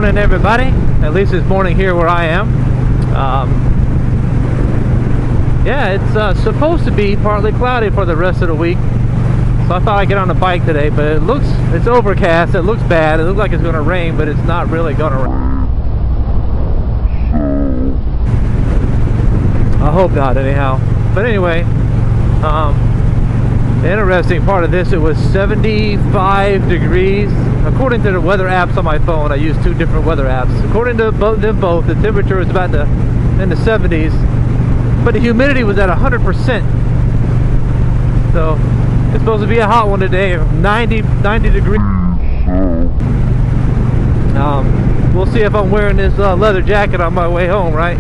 morning, everybody. At least it's morning here where I am. Yeah, it's supposed to be partly cloudy for the rest of the week, so I thought I'd get on the bike today, but it's overcast. It looks bad. It looks like it's going to rain, but it's not really going to rain. I hope not, anyhow. But anyway, the interesting part of this, it was 75 degrees. According to the weather apps on my phone, I use two different weather apps. According to them both, the temperature was about in the 70s, but the humidity was at 100%. So it's supposed to be a hot one today, 90 degrees. We'll see if I'm wearing this leather jacket on my way home, right?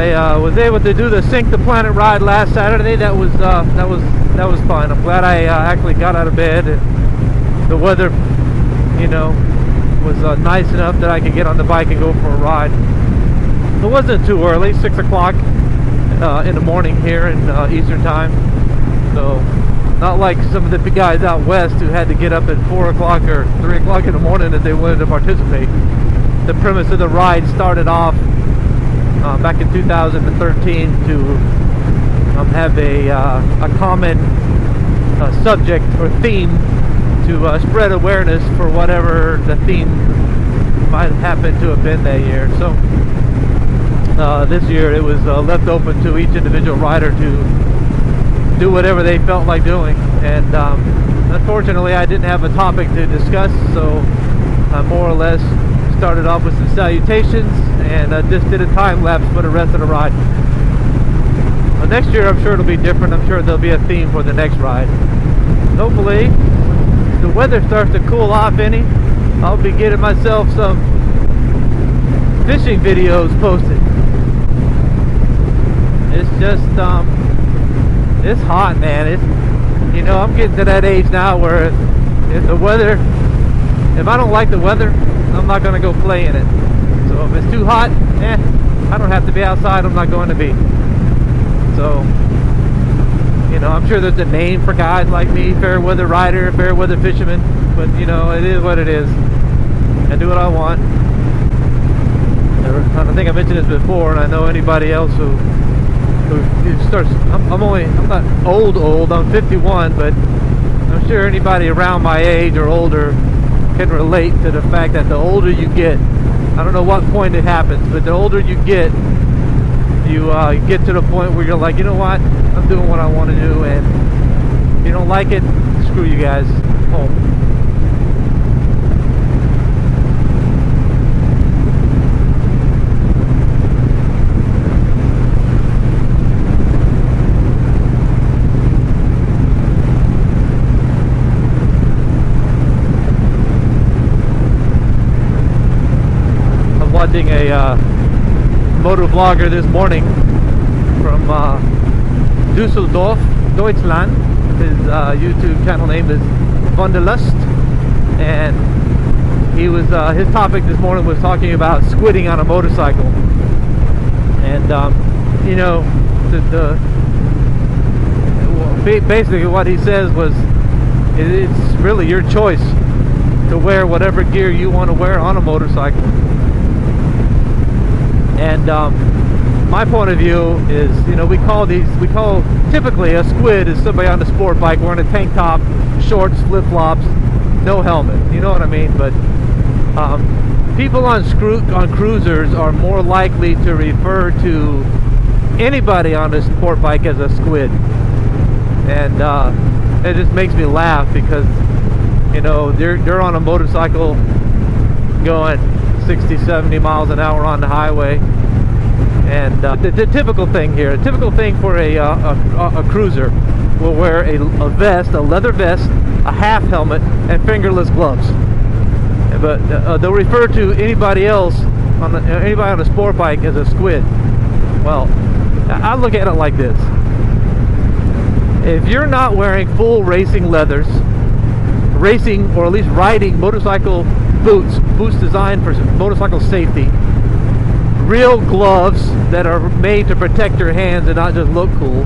I was able to do the Sync the Planet ride last Saturday. That was fun. I'm glad I actually got out of bed, and the weather, you know, was nice enough that I could get on the bike and go for a ride. It wasn't too early, 6 o'clock in the morning here in Eastern Time, so not like some of the big guys out west who had to get up at 4 o'clock or 3 o'clock in the morning if they wanted to participate. The premise of the ride started off back in 2013 to have a common subject or theme to spread awareness for whatever the theme might happen to have been that year. So this year it was left open to each individual rider to do whatever they felt like doing, and unfortunately I didn't have a topic to discuss, so I more or less started off with some salutations and just did a time lapse for the rest of the ride. Next year I'm sure it'll be different. I'm sure there'll be a theme for the next ride. Hopefully the weather starts to cool off any, I'll be getting myself some fishing videos posted. It's just it's hot, man. It's, you know, I'm getting to that age now where if I don't like the weather, I'm not going to go play in it. So if it's too hot, I don't have to be outside. I'm not going to be. So, you know, I'm sure there's a name for guys like me, fair weather rider, fair weather fisherman, but you know, it is what it is. I do what I want. I don't think I mentioned this before, and I know anybody else who starts, I'm not old, I'm 51, but I'm sure anybody around my age or older can relate to the fact that the older you get, I don't know what point it happens, but the older you get to the point where you're like, you know what, I'm doing what I want to do, and if you don't like it, screw you guys, home. Watching a motor vlogger this morning from Düsseldorf, Deutschland. His YouTube channel name is Wanderlust, and he was his topic this morning was talking about squidding on a motorcycle. And you know, basically what he says was it's really your choice to wear whatever gear you want to wear on a motorcycle. And my point of view is, you know, we call typically a squid is somebody on a sport bike wearing a tank top, shorts, flip-flops, no helmet. You know what I mean? But people on cruisers are more likely to refer to anybody on a sport bike as a squid, and it just makes me laugh because, you know, they're on a motorcycle going 60-70 miles an hour on the highway, and the typical thing here, a typical thing for a cruiser will wear a leather vest, a half helmet, and fingerless gloves. But they'll refer to anybody else anybody on a sport bike as a squid. Well, I look at it like this: if you're not wearing full racing leathers, racing or at least riding motorcycle boots designed for motorcycle safety, real gloves that are made to protect your hands and not just look cool,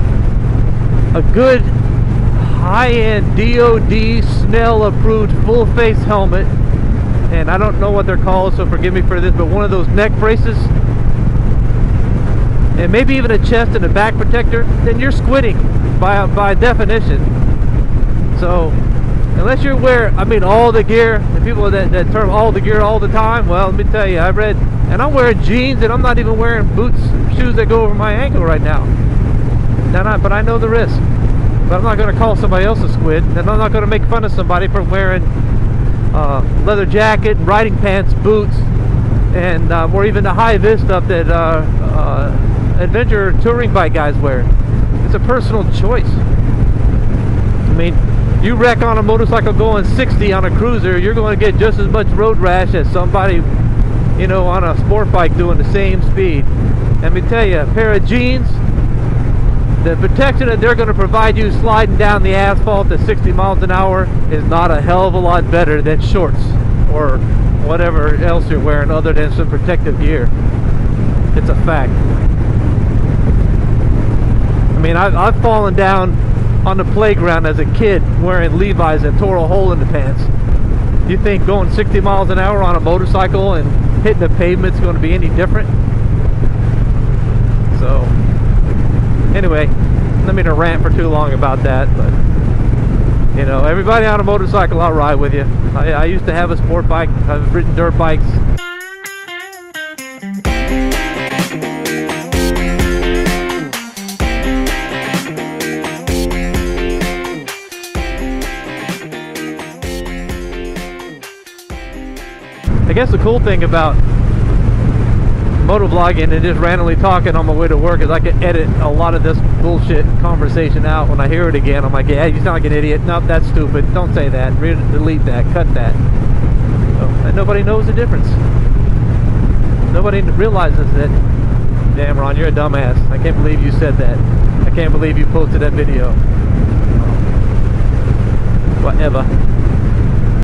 a good high-end DOD Snell approved full face helmet, and I don't know what they're called, so forgive me for this, but one of those neck braces, and maybe even a chest and a back protector, then you're squidding by definition. So unless you're wearing, I mean, all the gear, the people that term all the gear all the time, well, let me tell you, I've read, and I'm wearing jeans, and I'm not even wearing boots, shoes that go over my ankle right now. But I know the risk. But I'm not going to call somebody else a squid, and I'm not going to make fun of somebody for wearing leather jacket, riding pants, boots, and or even the high-vis stuff that adventure touring bike guys wear. It's a personal choice. I mean, you wreck on a motorcycle going 60 on a cruiser, you're going to get just as much road rash as somebody, you know, on a sport bike doing the same speed. Let me tell you, a pair of jeans, the protection that they're going to provide you sliding down the asphalt at 60 miles an hour is not a hell of a lot better than shorts or whatever else you're wearing other than some protective gear. It's a fact. I mean, I've fallen down on the playground as a kid wearing Levi's and tore a hole in the pants. You think going 60 miles an hour on a motorcycle and hitting the pavement is going to be any different? So anyway, let me not rant for too long about that, but you know, everybody on a motorcycle, I'll ride with you. I used to have a sport bike. I've ridden dirt bikes. I guess the cool thing about motovlogging and just randomly talking on my way to work is I can edit a lot of this bullshit conversation out. When I hear it again, I'm like, yeah, you sound like an idiot. Nope, that's stupid. Don't say that. Delete that. Cut that. So, and nobody knows the difference. Nobody realizes that, damn, Ron, you're a dumbass. I can't believe you said that. I can't believe you posted that video. Whatever.